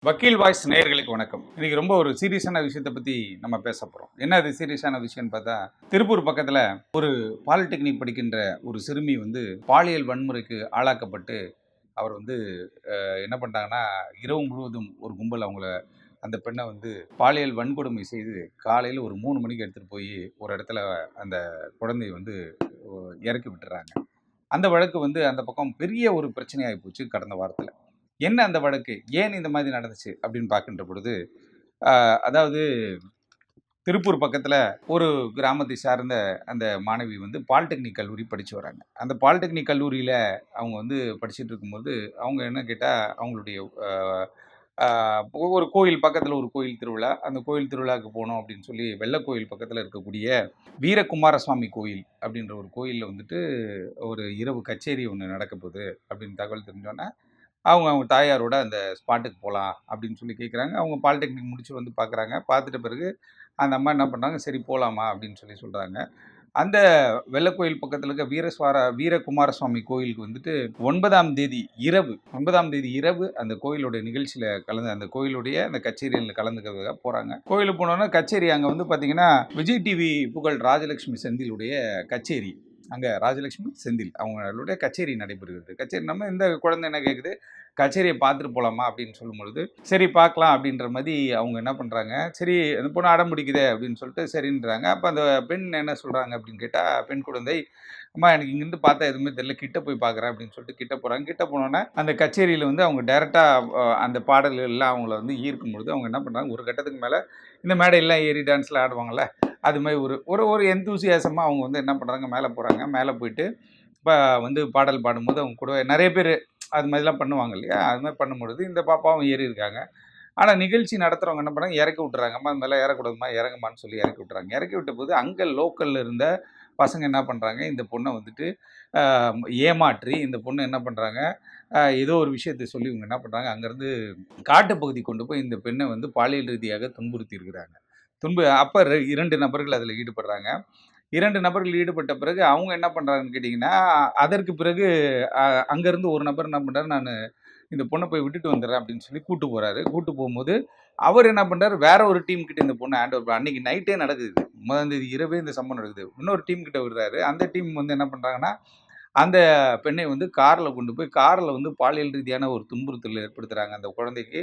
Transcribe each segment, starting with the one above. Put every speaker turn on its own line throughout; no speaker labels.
வக்கீல் வாய்ஸ் நேயர்களுக்கு வணக்கம். இன்னைக்கு ரொம்ப ஒரு சீரியஸான விஷயத்தை பற்றி நம்ம பேச போகிறோம். என்ன அது சீரியஸான விஷயம்னு பார்த்தா, திருப்பூர் பக்கத்தில் ஒரு பாலிடெக்னிக் படிக்கின்ற ஒரு சிறுமி பாலியல் வன்முறைக்கு ஆளாக்கப்பட்டு அவர் என்ன பண்ணிட்டாங்கன்னா, இரவு முழுவதும் ஒரு கும்பல் அந்த பெண்ணை பாலியல் வன்கொடுமை செய்து காலையில் ஒரு 3 மணிக்கு எடுத்துகிட்டு போய் ஒரு இடத்துல அந்த குழந்தையை இறக்கி விட்டுறாங்க. அந்த வழக்கு அந்த பக்கம் பெரிய ஒரு பிரச்சனையாகி போச்சு கடந்த வாரத்தில். என்ன அந்த வழக்கு? ஏன் இந்த மாதிரி நடந்துச்சு அப்படின்னு பார்க்கின்ற பொழுது, அதாவது திருப்பூர் பக்கத்துல ஒரு கிராமத்தை சார்ந்த அந்த மாணவி பாலிடெக்னிக் கல்லூரி படிச்சு வராங்க. அந்த பாலிடெக்னிக் கல்லூரியில அவங்க படிச்சுட்டு இருக்கும்போது, அவங்க என்ன கேட்டா, அவங்களுடைய அ அ ஒரு கோயில் பக்கத்துல ஒரு கோயில் திருவிழா. அந்த கோயில் திருவிழாவுக்கு போனோம் அப்படின்னு சொல்லி, வெள்ளக்கோயில் பக்கத்துல இருக்கக்கூடிய வீரகுமாரசுவாமி கோயில் அப்படின்ற ஒரு கோயில்ல ஒரு இரவு கச்சேரி ஒண்ணு நடக்கப்போகுது அப்படின்னு தகவல் தெரிஞ்சோனே, அவங்க அவங்க தாயாரோட அந்த ஸ்பாட்டுக்கு போகலாம் அப்படின்னு சொல்லி கேட்குறாங்க. அவங்க பாலிடெக்னிக் முடிச்சு பார்க்குறாங்க. பார்த்துட்ட பிறகு அந்த அம்மா என்ன பண்ணுறாங்க, சரி போகலாமா அப்படின்னு சொல்லி சொல்கிறாங்க. அந்த வெள்ளக்கோயில் பக்கத்தில் இருக்க வீரகுமாரசுவாமி கோயிலுக்கு 9ஆம் தேதி இரவு 9ஆம் தேதி இரவு அந்த கோயிலுடைய நிகழ்ச்சியில் கலந்து அந்த கோயிலுடைய அந்த கச்சேரியில் கலந்துக்கிறதுக்காக போகிறாங்க. கோயிலுக்கு போனோன்னா கச்சேரி அங்கே பார்த்தீங்கன்னா, விஜய் டிவி புகழ் ராஜலட்சுமி செந்திலுடைய கச்சேரி. அங்கே ராஜலட்சுமி செந்தில் அவங்களுடைய கச்சேரி நடைபெறுகிறது. கச்சேரி நம்ம இந்த குழந்தை என்ன கேட்குது, கச்சேரியை பார்த்துட்டு போகலாமா அப்படின்னு சொல்லும்பொழுது, சரி பார்க்கலாம் அப்படின்ற மாதிரி அவங்க என்ன பண்ணுறாங்க, சரி அந்த பொண்ணு அடம் பிடிக்குதே அப்படின்னு சொல்லிட்டு சரின்றாங்க. அப்போ அந்த பெண் என்ன சொல்கிறாங்க அப்படின்னு கேட்டால், பெண் குழந்தை, அம்மா எனக்கு இங்கேருந்து பார்த்தா எதுவுமே தெரியல, கிட்ட போய் பார்க்குறேன் அப்படின்னு சொல்லிட்டு கிட்ட போகிறாங்க. கிட்ட போனோன்னே அந்த கச்சேரியில் அவங்க டைரெக்டாக அந்த பாடல்கள்லாம் அவங்கள ஈர்க்கும் பொழுது அவங்க என்ன பண்ணுறாங்க, ஒரு கட்டத்துக்கு மேலே இந்த மேடையெல்லாம் ஏறி டான்ஸ்லாம் ஆடுவாங்கள்ல, அது மாதிரி ஒரு ஒரு ஒரு எந்தூசியாசமாக அவங்க என்ன பண்ணுறாங்க, மேலே போகிறாங்க. மேலே போயிட்டு இப்போ பாடல் பாடும்போது அவங்க கூட நிறைய பேர் அது மாதிரிலாம் பண்ணுவாங்க இல்லையா, அது மாதிரி பண்ணும்பொழுது இந்த பாப்பாவும் ஏறி இருக்காங்க. ஆனால் நிகழ்ச்சி நடத்துகிறவங்க என்ன பண்ணுறாங்க, இறக்கி விட்டுறாங்க. அம்மா அந்த மாதிரிலாம் ஏறக்கூடாதுமா, இறங்குமான்னு சொல்லி இறக்கி விட்டுறாங்க. இறக்கி விட்ட போது அங்கே லோக்கலில் இருந்த பசங்க என்ன பண்ணுறாங்க, இந்த பொண்ணை ஏமாற்றி இந்த பொண்ணு என்ன பண்ணுறாங்க, ஏதோ ஒரு விஷயத்தை சொல்லி இவங்க என்ன பண்ணுறாங்க, அங்கேருந்து காட்டுப்பகுதி கொண்டு போய் இந்த பெண்ணை பாலியல் ரீதியாக துன்புறுத்தி இருக்கிறாங்க. அப்போ 2 நபர்கள் அதில் ஈடுபடுறாங்க. 2 நபர்கள் ஈடுபட்ட பிறகு அவங்க என்ன பண்ணுறாங்கன்னு கேட்டிங்கன்னா, அதற்கு பிறகு அங்கேருந்து ஒரு நபர் என்ன பண்ணுறாரு, நான் இந்த பொண்ணை போய் விட்டுட்டு வந்துடுறேன் அப்படின்னு சொல்லி கூட்டு போகிறாரு. கூட்டு போகும்போது அவர் என்ன பண்ணுறாரு, வேற ஒரு டீம் கிட்ட இந்த பொண்ணை ஹேண்ட் ஓவர் அன்னைக்கு நைட்டே நடக்குது. 9ஆம் தேதி இரவே இந்த சம்பவம் நடக்குது. இன்னொரு டீம் கிட்ட விடுறாரு. அந்த டீம் என்ன பண்ணுறாங்கன்னா, அந்த பெண்ணை காரில் கொண்டு போய் காரில் பாலியல் ரீதியான ஒரு துன்புறுத்தல் ஏற்படுத்துகிறாங்க அந்த குழந்தைக்கு.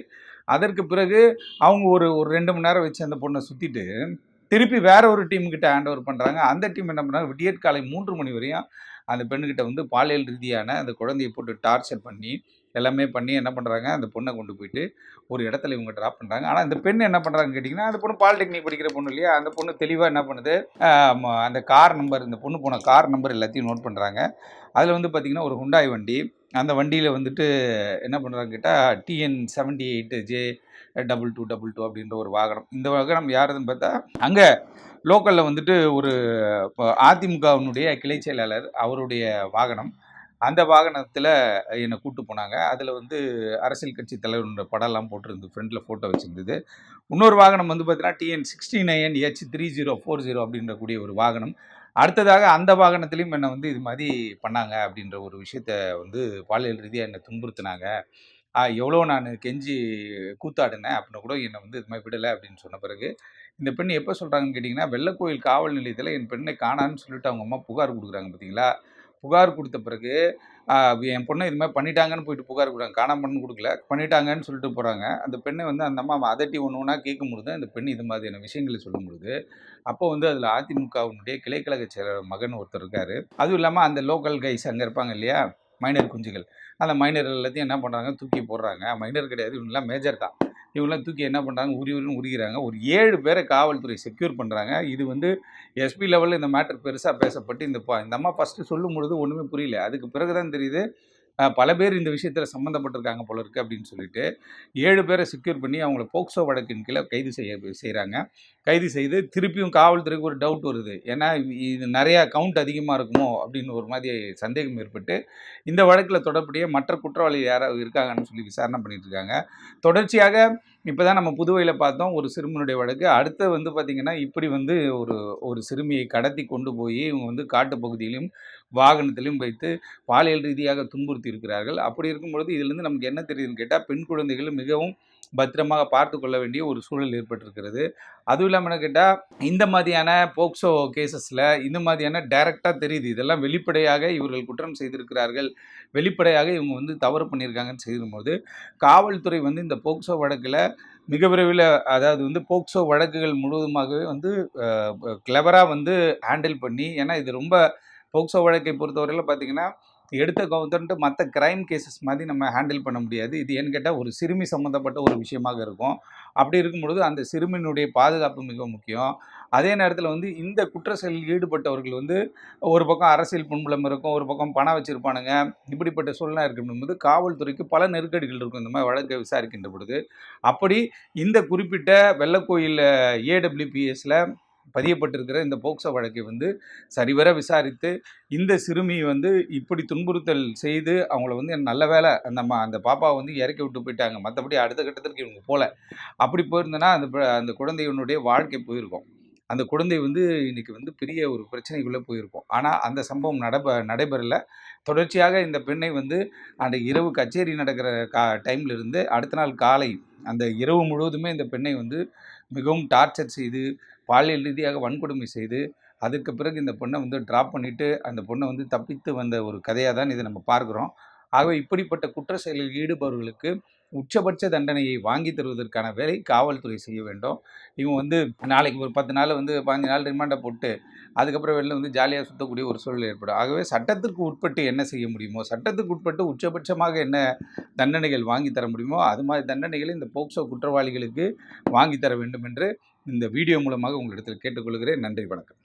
அதற்கு பிறகு அவங்க ஒரு ஒரு 2 மணி நேரம் வச்சு அந்த பொண்ணை சுற்றிட்டு திருப்பி வேற ஒரு டீம் கிட்ட ஹேண்ட் ஓவர் பண்ணுறாங்க. அந்த டீம் என்ன பண்ணுறாங்க, விடியற்காலை 3 மணி வரையும் அந்த பெண்ணுக்கிட்ட பாலியல் ரீதியான அந்த குழந்தையை போட்டு டார்ச்சர் பண்ணி, எல்லாமே பண்ணி என்ன பண்ணுறாங்க, அந்த பொண்ணை கொண்டு போயிட்டு ஒரு இடத்துல இவங்க ட்ராப் பண்ணுறாங்க. ஆனால் இந்த பெண் என்ன பண்ணுறாங்கன்னு கேட்டிங்கன்னா, அந்த பொண்ணு பாலிடெக்னிக் படிக்கிற பொண்ணு இல்லையா, அந்த பொண்ணு தெளிவாக என்ன பண்ணுது, அந்த கார் நம்பர், இந்த பொண்ணு போன கார் நம்பர் எல்லாத்தையும் நோட் பண்ணுறாங்க. அதில் பார்த்தீங்கன்னா ஒரு ஹுண்டாய் வண்டி. அந்த வண்டியில் என்ன பண்ணுறாங்கன்னு கேட்டால், டிஎன் 78 ஜே 2222 அப்படின்ற ஒரு வாகனம். இந்த வாகனம் யாருதுன்னு பார்த்தா, அங்கே லோக்கலில் ஒரு அதிமுகவினுடைய கிளை செயலாளர் அவருடைய வாகனம். அந்த வாகனத்தில் என்னை கூட்டு போனாங்க. அதில் அரசியல் கட்சி தலைவரோட படம்லாம் போட்டிருந்து ஃப்ரண்ட்டில் ஃபோட்டோ வச்சுருந்தது. இன்னொரு வாகனம் பார்த்தீங்கன்னா, டிஎன் 69H3040 அப்படின்ற கூடிய ஒரு வாகனம். அடுத்ததாக அந்த வாகனத்திலையும் என்னை இது மாதிரி பண்ணாங்க அப்படின்ற ஒரு விஷயத்த பாலியல் ரீதியாக என்னை துன்புறுத்தினாங்க. எவ்வளோ நான் கெஞ்சி கூத்தாடினேன் அப்படின்னா கூட என்னை இது மாதிரி விடலை அப்படின்னு சொன்ன பிறகு, இந்த பெண் எப்போ சொல்கிறாங்கன்னு கேட்டிங்கன்னா, வெள்ளக்கோயில் காவல் நிலையத்தில் என் பெண்ணை காணான்னு சொல்லிட்டு அவங்க அம்மா புகார் கொடுக்குறாங்க பார்த்தீங்களா. புகார் கொடுத்த பிறகு என் பொண்ணை இது மாதிரி பண்ணிட்டாங்கன்னு போயிட்டு புகார் கொடுக்குறாங்க. காணாம பண்ணு கொடுக்கல, பண்ணிட்டாங்கன்னு சொல்லிட்டு போகிறாங்க. அந்த பெண்ணை அந்த அம்மா அதட்டி ஒன்று ஒன்றா கேட்கும்பொழுது அந்த பெண் இது மாதிரியான விஷயங்களை சொல்லும்பொழுது, அப்போ அதில் அதிமுகவினுடைய கிளைக்கழக செயலர் மகன் ஒருத்தர் இருக்கார். அதுவும் இல்லாமல் அந்த லோக்கல் கைஸ் அங்கே இருப்பாங்க இல்லையா, மைனர் குஞ்சுகள். அந்த மைனர் எல்லாத்தையும் என்ன பண்ணுறாங்க, தூக்கி போடுறாங்க. மைனர் கிடையாது, இவங்கெல்லாம் மேஜர் தான். இவங்களாம் தூக்கி என்ன பண்ணுறாங்க, உரின்னு உரிக்கிறாங்க. ஒரு 7 பேரை காவல்துறை செக்யூர் பண்ணுறாங்க. இது எஸ்பி லெவலில் இந்த மேட்டர் பெருசாக பேசப்பட்டு இந்த அம்மா ஃபஸ்ட்டு சொல்லும் பொழுது ஒன்றுமே புரியல. அதுக்கு பிறகு தான் தெரியுது, பல பேர் இந்த விஷயத்தில் சம்மந்தப்பட்டிருக்காங்க போல இருக்குது அப்படின்னு சொல்லிட்டு 7 பேரை செக்யூர் பண்ணி அவங்கள போக்சோ வழக்கின் கீழே கைது செய்கிறாங்க. கைது செய்து திருப்பியும் காவல்துறைக்கு ஒரு டவுட் வருது. ஏன்னா இது நிறையா கவுண்ட் அதிகமாக இருக்குமோ அப்படின்னு ஒரு மாதிரி சந்தேகம் ஏற்பட்டு இந்த வழக்கில் தொடர்புடைய மற்ற குற்றவாளி யாராவது இருக்காங்கன்னு சொல்லி விசாரணை பண்ணிட்டு இருக்காங்க. தொடர்ச்சியாக இப்போ தான் நம்ம புதுவையில் பார்த்தோம் ஒரு சிறுமியினுடைய வழக்கு. அடுத்து பார்த்திங்கன்னா இப்படி ஒரு ஒரு சிறுமியை கடத்தி கொண்டு போய் இவங்க காட்டுப்பகுதியிலும் வாகனத்திலும் வைத்து பாலியல் ரீதியாக துன்புறுத்தி இருக்கிறார்கள். அப்படி இருக்கும் பொழுது இதிலிருந்து நமக்கு என்ன தெரியுதுன்னு கேட்டால், பெண் குழந்தைகள் மிகவும் பத்திரமாக பார்த்து கொள்ள வேண்டிய ஒரு சூழல் ஏற்பட்டிருக்கிறது. அதுவும் இல்லாம என்ன கேட்டா, இந்த மாதிரியான போக்சோ கேஸஸ்ல இந்த மாதிரியான டைரக்ட்டா தெரியுது. இதெல்லாம் வெளிப்படையாக இவர்கள் குற்றம் செய்திருக்கிறார்கள். வெளிப்படையாக இவங்க வந்து தவறு பண்ணியிருக்காங்கன்னு செய்யும்போது, காவல்துறை வந்து இந்த போக்சோ வழக்குல மிக விரைவில அதாவது வந்து போக்சோ வழக்குகள் முழுவதுமாகவே வந்து கிளவரா வந்து ஹேண்டில் பண்ணி ஏன்னா இது ரொம்ப போக்சோ வழக்கை பொறுத்தவரையில பார்த்தீங்கன்னா, எடுத்த கவுத்தன்ட்டு மற்ற கிரைம் கேசஸ் மாதிரி நம்ம ஹேண்டில் பண்ண முடியாது. இது ஏன்னு கேட்டால் ஒரு சிறுமி சம்மந்தப்பட்ட ஒரு விஷயமாக இருக்கும். அப்படி இருக்கும் பொழுது அந்த சிறுமியினுடைய பாதுகாப்பு மிக முக்கியம். அதே நேரத்தில வந்து இந்த குற்ற செயலில் ஈடுபட்டவர்கள் வந்து ஒரு பக்கம் அரசியல் பின்புலம் இருக்கும், ஒரு பக்கம் பணம் வச்சிருப்பானுங்க. இப்படிப்பட்ட சூழ்நிலை இருக்கும்போது காவல்துறைக்கு பல நெருக்கடிகள் இருக்கும் இந்த மாதிரி வழக்கை விசாரிக்கின்ற பொழுது. அப்படி இந்த குறிப்பிட்ட வெள்ளக்கோயில் ஏடபிள்யூபிஎஸ்ல பதியப்பட்டிருக்கிற இந்த போக்சோ வழக்கை வந்து சரிவர விசாரித்து இந்த சிறுமி வந்து இப்படி துன்புறுத்தல் செய்து அவங்கள வந்து நல்ல வேளை அந்த பாப்பாவை வந்து இறக்கி விட்டு போயிட்டாங்க. மற்றபடி அடுத்த கட்டத்திற்கு இவங்க போல. அப்படி போயிருந்தனா அந்த குழந்தையினுடைய வாழ்க்கை போயிருக்கும். அந்த குழந்தை வந்து இன்னைக்கு வந்து பெரிய ஒரு பிரச்சனைக்குள்ள போயிருக்கும். ஆனா அந்த சம்பவம் நடைபெறல. தொடர்ச்சியாக இந்த பெண்ணை வந்து அன்றைக்கு இரவு கச்சேரி நடக்கிற டைம்ல இருந்து அடுத்த நாள் காலை அந்த இரவு முழுவதுமே இந்த பெண்ணை வந்து மிகவும் டார்ச்சர் செய்து, பாலியல் ரீதியாக வன்கொடுமை செய்து, அதுக்கு பிறகு இந்த பொண்ணை வந்து ட்ராப் பண்ணிட்டு, அந்த பொண்ணை வந்து தப்பித்து வந்த ஒரு கதையா தான் இதை நம்ம பார்க்கிறோம். ஆகவே இப்படிப்பட்ட குற்ற செயலில் ஈடுபவர்களுக்கு உச்சபட்ச தண்டனையை வாங்கி தருவதற்கான வேலை காவல்துறை செய்ய வேண்டும். இவங்க வந்து நாளைக்கு ஒரு 10 நாள் வந்து 15 நாள் ரிமாண்ட போட்டு, அதுக்கப்புறம் வெளில வந்து ஜாலியா சுத்தக்கூடிய ஒரு சூழல் ஏற்படும். ஆகவே சட்டத்திற்கு உட்பட்டு என்ன செய்ய முடியுமோ, சட்டத்துக்கு உட்பட்டு உச்சபட்சமாக என்ன தண்டனைகள் வாங்கி தர முடியுமோ, அது மாதிரி தண்டனைகளை இந்த போக்சோ குற்றவாளிகளுக்கு வாங்கி தர வேண்டும் என்று இந்த வீடியோ மூலமாக உங்களிடத்தில் கேட்டுக்கொள்கிறேன். நன்றி, வணக்கம்.